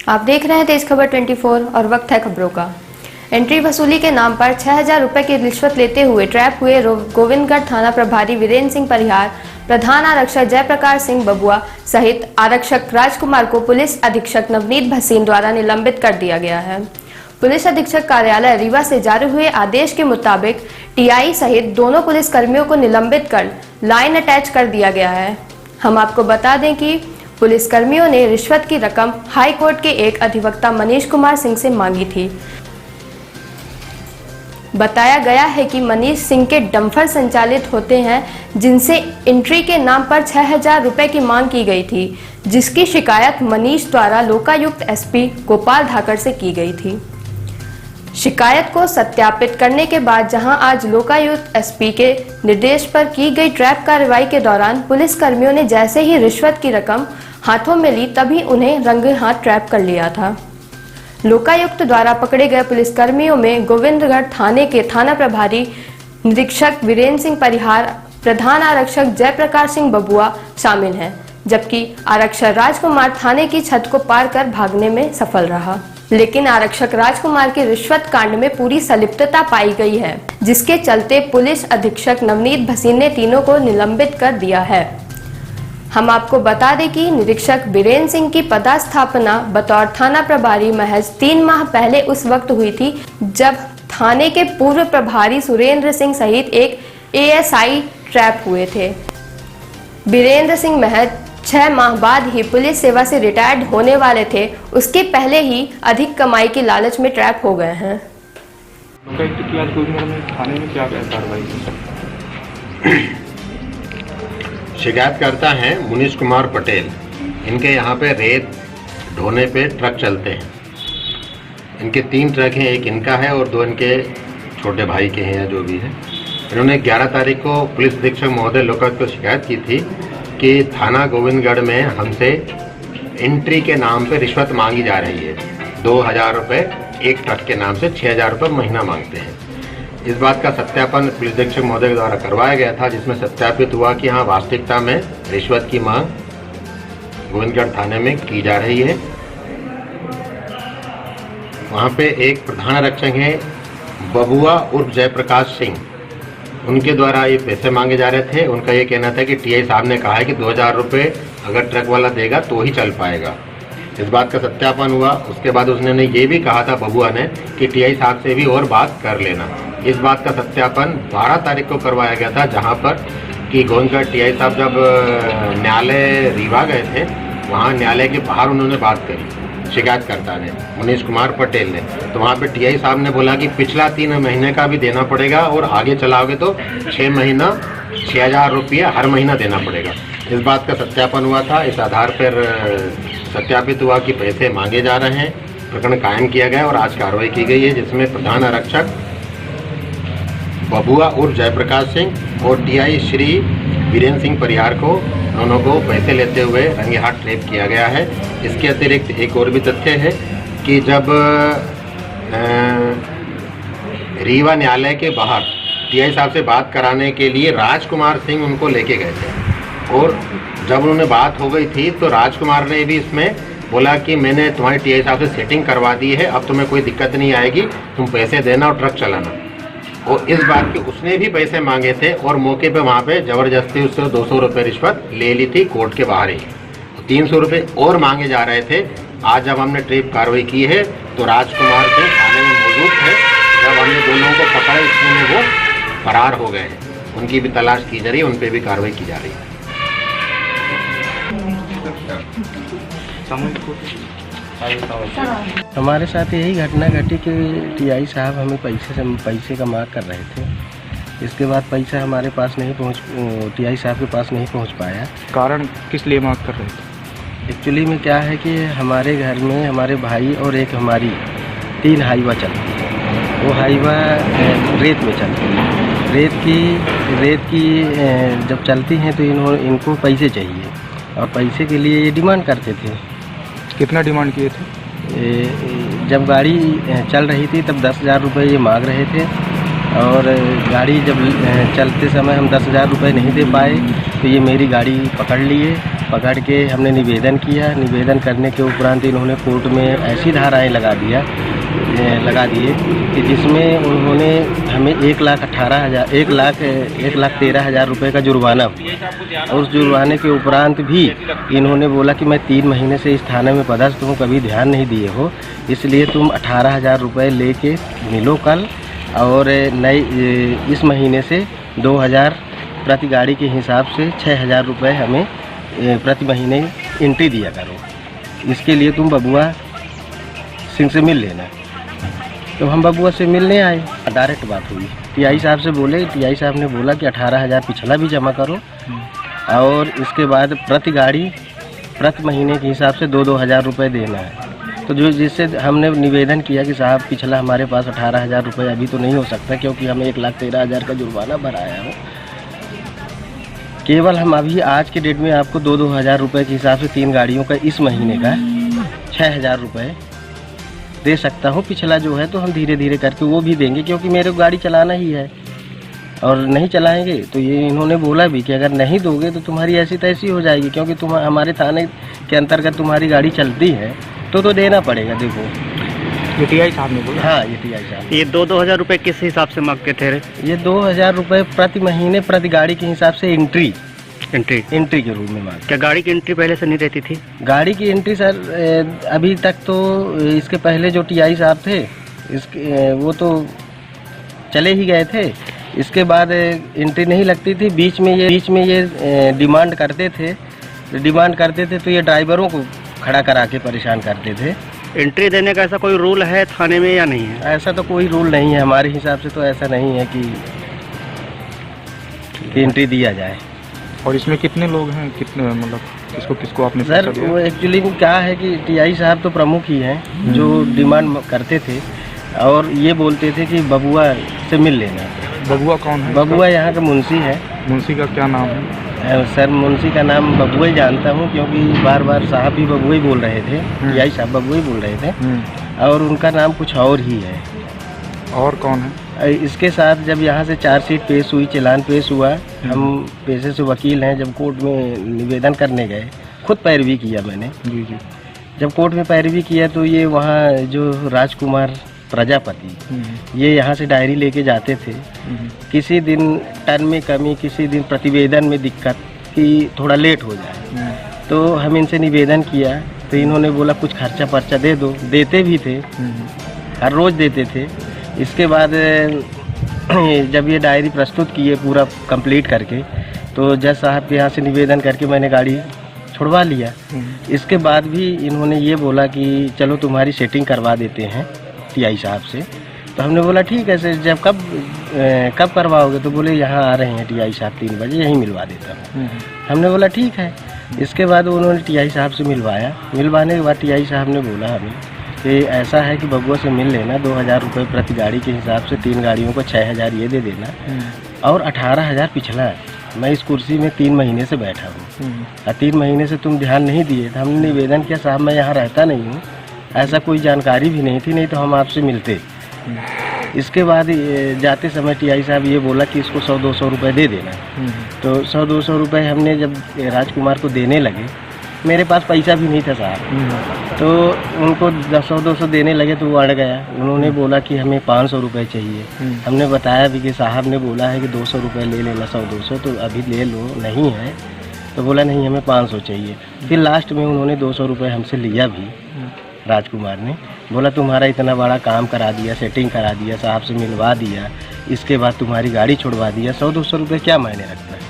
आप देख रहे हैं तेज खबर 24 और वक्त है खबरों का। एंट्री वसूली के नाम पर 6000 रुपए की रिश्वत लेते हुए ट्रैप हुए गोविंदगढ़ थाना प्रभारी वीरेंद्र सिंह परिहार, प्रधान आरक्षक जयप्रकाश सिंह बबुआ सहित आरक्षक राजकुमार को पुलिस अधीक्षक नवनीत भसीन द्वारा निलंबित कर दिया गया है। पुलिस अधीक्षक कार्यालय रीवा से जारी हुए आदेश के मुताबिक टीआई सहित दोनों पुलिस कर्मियों को निलंबित कर लाइन अटैच कर दिया गया है। हम आपको बता दें कि पुलिस कर्मियों ने रिश्वत की रकम हाई कोर्ट के एक अधिवक्ता मनीष कुमार सिंह से मांगी थी। बताया गया है कि मनीष सिंह के डंपर संचालित होते हैं जिनसे एंट्री के नाम पर 6000 रुपए की मांग की गई थी, जिसकी शिकायत मनीष द्वारा लोकायुक्त एसपी गोपाल धाकड़ से की गई थी। शिकायत को सत्यापित करने के बाद जहां आज लोकायुक्त एसपी के निर्देश पर की गई ट्रैप कार्रवाई के दौरान पुलिस कर्मियों ने जैसे ही रिश्वत की रकम हाथों में ली तभी उन्हें रंगे हाथ ट्रैप कर लिया था। लोकायुक्त द्वारा पकड़े गए पुलिस कर्मियों में गोविंदगढ़ थाने के थाना प्रभारी निरीक्षक वीरेंद्र सिंह परिहार, प्रधान आरक्षक जयप्रकाश सिंह बबुआ शामिल हैं, जबकि आरक्षक राजकुमार थाने की छत को पार कर भागने में सफल रहा। लेकिन आरक्षक राजकुमार के रिश्वत कांड में पूरी संलिप्तता पाई गई है, जिसके चलते पुलिस अधीक्षक नवनीत भसीन ने तीनों को निलंबित कर दिया है। हम आपको बता दें कि निरीक्षक वीरेंद्र सिंह की पदस्थापना बतौर थाना प्रभारी महज 3 माह पहले उस वक्त हुई थी जब थाने के पूर्व प्रभारी सुरेंद्र सिंह सहित एक एएसआई ट्रैप हुए थे। वीरेंद्र सिंह महज 6 माह बाद ही पुलिस सेवा से रिटायर्ड होने वाले थे, उसके पहले ही अधिक कमाई की लालच में ट्रैप हो गए हैं। थाने में क्या कार्रवाई? शिकायतकर्ता हैं मनीष कुमार पटेल। इनके यहाँ पे रेत ढोने पे ट्रक चलते हैं। इनके 3 ट्रक हैं, एक इनका है और 2 इनके छोटे भाई के हैं या जो भी है। इन्होंने 11 तारीख को पुलिस अधीक्षक महोदय लोकायुक्त को शिकायत की थी कि थाना गोविंदगढ़ में हमसे एंट्री के नाम पे रिश्वत मांगी जा रही है। 2000 रुपये एक ट्रक के नाम से 6000 रुपये महीना मांगते हैं। इस बात का सत्यापन पुलिस अधीक्षक महोदय के द्वारा करवाया गया था, जिसमें सत्यापित हुआ कि हाँ वास्तविकता में रिश्वत की मांग गोविंदगढ़ थाने में की जा रही है। वहाँ पे एक प्रधान आरक्षक हैं बबुआ उर्फ जयप्रकाश सिंह, उनके द्वारा ये पैसे मांगे जा रहे थे। उनका ये कहना था कि टीआई साहब ने कहा है कि 2000 रुपये अगर ट्रक वाला देगा तो ही चल पाएगा। इस बात का सत्यापन हुआ। उसके बाद उसने ये भी कहा था बबुआ ने कि टीआई साहब से भी और बात कर लेना। इस बात का सत्यापन 12 तारीख को करवाया गया था, जहां पर कि गोविंदगढ़ टीआई साहब जब न्यायालय रीवा गए थे, वहां न्यायालय के बाहर उन्होंने बात करी शिकायतकर्ता ने, मनीष कुमार पटेल ने। तो वहां पे टीआई साहब ने बोला कि पिछला 3 महीने का भी देना पड़ेगा और आगे चलाओगे तो 6 महीना 6000 रुपये हर महीना देना पड़ेगा। इस बात का सत्यापन हुआ था। इस आधार पर सत्यापित हुआ कि पैसे मांगे जा रहे हैं। प्रकरण कायम किया गया और आज कार्रवाई की गई है, जिसमें प्रधान आरक्षक बबुआ उर्फ जयप्रकाश सिंह और टीआई श्री वीरेंद्र सिंह परिहार को दोनों को पैसे लेते हुए रंगे हाथ ट्रैप किया गया है। इसके अतिरिक्त एक और भी तथ्य है कि जब रीवा न्यायालय के बाहर टीआई साहब से बात कराने के लिए राजकुमार सिंह उनको लेके गए थे और जब उन्होंने बात हो गई थी तो राजकुमार ने भी इसमें बोला कि मैंने तुम्हारी टीआई साहब से सेटिंग करवा दी है, अब तुम्हें कोई दिक्कत नहीं आएगी, तुम पैसे देना और ट्रक चलाना। और इस बात के उसने भी पैसे मांगे थे और मौके पे वहाँ पे ज़बरदस्ती उससे 200 रुपये रिश्वत ले ली थी कोर्ट के बाहर ही। 300 रुपये और मांगे जा रहे थे। आज जब हमने ट्रैप कार्रवाई की है तो राजकुमार के थाने में मौजूद थे। जब हमने दोनों को पकड़ा इसमें वो फरार हो गए हैं। उनकी भी तलाश की जा रही है, उन पर भी कार्रवाई की जा रही है। हमारे साथ यही घटना घटी कि टीआई साहब हमें पैसे का मांग कर रहे थे। इसके बाद पैसा हमारे पास नहीं टीआई साहब के पास नहीं पहुंच पाया। कारण किस लिए मांग कर रहे थे? एक्चुअली में क्या है कि हमारे घर में हमारे भाई और एक हमारी 3 हाईवा चलती है। वो हाईवा रेत में चलती है। रेत की जब चलती हैं तो इनको पैसे चाहिए और पैसे के लिए ये डिमांड करते थे। कितना डिमांड किए थे? जब गाड़ी चल रही थी तब 10,000 रुपये ये मांग रहे थे और गाड़ी जब चलते समय हम 10,000 रुपये नहीं दे पाए तो ये मेरी गाड़ी पकड़ लिए पकड़ के हमने निवेदन किया। निवेदन करने के उपरांत इन्होंने कोर्ट में ऐसी धाराएं लगा दिए कि जिसमें उन्होंने हमें 1,13,000 रुपये का जुर्माना हुआ। और उस जुर्माने के उपरांत भी इन्होंने बोला कि मैं 3 महीने से इस थाने में पदस्थ हूँ, कभी ध्यान नहीं दिए हो, इसलिए तुम 18,000 रुपये लेके मिलो कल, और नई इस महीने से 2,000 प्रति गाड़ी के हिसाब से 6,000 रुपये हमें प्रति महीने एंट्री दिया करो। इसके लिए तुम बबुआ सिंह से मिल लेना। तो हम बबुआ से मिलने आए, डायरेक्ट बात हुई। टीआई साहब से बोले, टीआई साहब ने बोला कि 18,000 पिछला भी जमा करो, और इसके बाद प्रति गाड़ी प्रति महीने के हिसाब से 2-2 हज़ार रुपये देना है। तो जो जिससे हमने निवेदन किया कि साहब पिछला हमारे पास 18,000 रुपये अभी तो नहीं हो सकता, क्योंकि हमें 1,13,000 का जुर्माना भराया हो। केवल हम अभी आज के डेट में आपको 2-2 हज़ार रुपये के हिसाब से 3 गाड़ियों का इस महीने का 6,000 रुपये दे सकता हूँ। पिछला जो है तो हम धीरे धीरे करके वो भी देंगे, क्योंकि मेरे को गाड़ी चलाना ही है, और नहीं चलाएंगे तो ये इन्होंने बोला भी कि अगर नहीं दोगे तो तुम्हारी ऐसी तैसी हो जाएगी, क्योंकि तुम हमारे थाने के अंतर्गत तुम्हारी गाड़ी चलती है तो देना पड़ेगा। देखो ये टीआई साहब ने बोला। हाँ, ये टीआई साहब। ये 2-2 हज़ार रुपये किस हिसाब से मांगते थे? ये 2,000 रुपये प्रति महीने प्रति गाड़ी के हिसाब से एंट्री के रूप में मांग। क्या गाड़ी की एंट्री पहले से नहीं रहती थी? गाड़ी की एंट्री सर अभी तक तो इसके पहले जो टीआई साहब थे इसके वो तो चले ही गए थे। इसके बाद एंट्री नहीं लगती थी। बीच में ये डिमांड करते थे तो ये ड्राइवरों को खड़ा करा के परेशान करते थे। एंट्री देने का ऐसा कोई रूल है थाने में या नहीं है? ऐसा तो कोई रूल नहीं है, हमारे हिसाब से तो ऐसा नहीं है कि एंट्री दिया जाए। और इसमें कितने लोग हैं, कितने मतलब किसको आपने सर वो एक्चुअली क्या है कि टीआई साहब तो प्रमुख ही हैं जो डिमांड करते थे, और ये बोलते थे कि बबुआ से मिल लेना। बबुआ कौन है? बबुआ यहाँ का मुंशी है। मुंशी का क्या नाम है? सर मुंशी का नाम बबुआ ही जानता हूँ, क्योंकि बार साहब भी बबुआ ही बोल रहे थे, टीआई साहब बबुआ ही बोल रहे थे, और उनका नाम कुछ और ही है। और कौन है? इसके साथ जब यहाँ से चार्जशीट पेश हुई, चालान पेश हुआ, हम पेशे से वकील हैं, जब कोर्ट में निवेदन करने गए, खुद पैरवी किया मैंने। जी। जब कोर्ट में पैरवी किया तो ये वहाँ जो राजकुमार प्रजापति, ये यहाँ से डायरी लेके जाते थे। किसी दिन टर्म में कमी, किसी दिन प्रतिवेदन में दिक्कत कि थोड़ा लेट हो जाए, तो हम इनसे निवेदन किया तो इन्होंने बोला कुछ खर्चा पर्चा दे दो। देते भी थे, हर रोज़ देते थे। इसके बाद जब ये डायरी प्रस्तुत किए पूरा कंप्लीट करके, तो जज साहब के यहाँ से निवेदन करके मैंने गाड़ी छुड़वा लिया। इसके बाद भी इन्होंने ये बोला कि चलो तुम्हारी सेटिंग करवा देते हैं टीआई साहब से। तो हमने बोला ठीक है सर, जब कब करवाओगे? तो बोले यहाँ आ रहे हैं टीआई साहब 3 बजे, यहीं मिलवा देता हूँ। हमने बोला ठीक है। इसके बाद उन्होंने टीआई साहब से मिलवाया। मिलवाने के बाद टीआई साहब ने बोला हमें कि ऐसा है कि बबुआ से मिल लेना, 2,000 रुपये प्रति गाड़ी के हिसाब से 3 गाड़ियों को 6,000 ये दे देना, और 18,000 पिछला है। मैं इस कुर्सी में 3 महीने से बैठा हूँ, और 3 महीने से तुम ध्यान नहीं दिए। तो हमने निवेदन किया साहब मैं यहाँ रहता नहीं हूँ, ऐसा कोई जानकारी भी नहीं थी, नहीं तो हम आपसे मिलते। इसके बाद जाते समय टीआई साहब ये बोला कि इसको 100-200 रुपये दे देना। तो 100-200 रुपये हमने जब राजकुमार को देने लगे, मेरे पास पैसा भी नहीं था साहब, तो उनको 100-200 देने लगे तो वो अड़ गया। उन्होंने बोला कि हमें 500 रुपये चाहिए। हमने बताया भी कि साहब ने बोला है कि 200 रुपये ले लेना, 100-200 तो अभी ले लो, नहीं है। तो बोला नहीं हमें 500 चाहिए। फिर लास्ट में उन्होंने 200 रुपये हमसे लिया भी। राजकुमार ने बोला तुम्हारा इतना बड़ा काम करा दिया, सेटिंग करा दिया, साहब से मिलवा दिया, इसके बाद तुम्हारी गाड़ी छुड़वा दिया, 100-200 रुपये क्या मायने रखता है?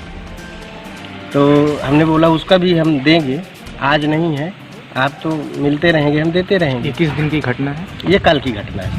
तो हमने बोला उसका भी हम देंगे, आज नहीं है, आप तो मिलते रहेंगे, हम देते रहेंगे। ये किस दिन की घटना है? ये कल की घटना है।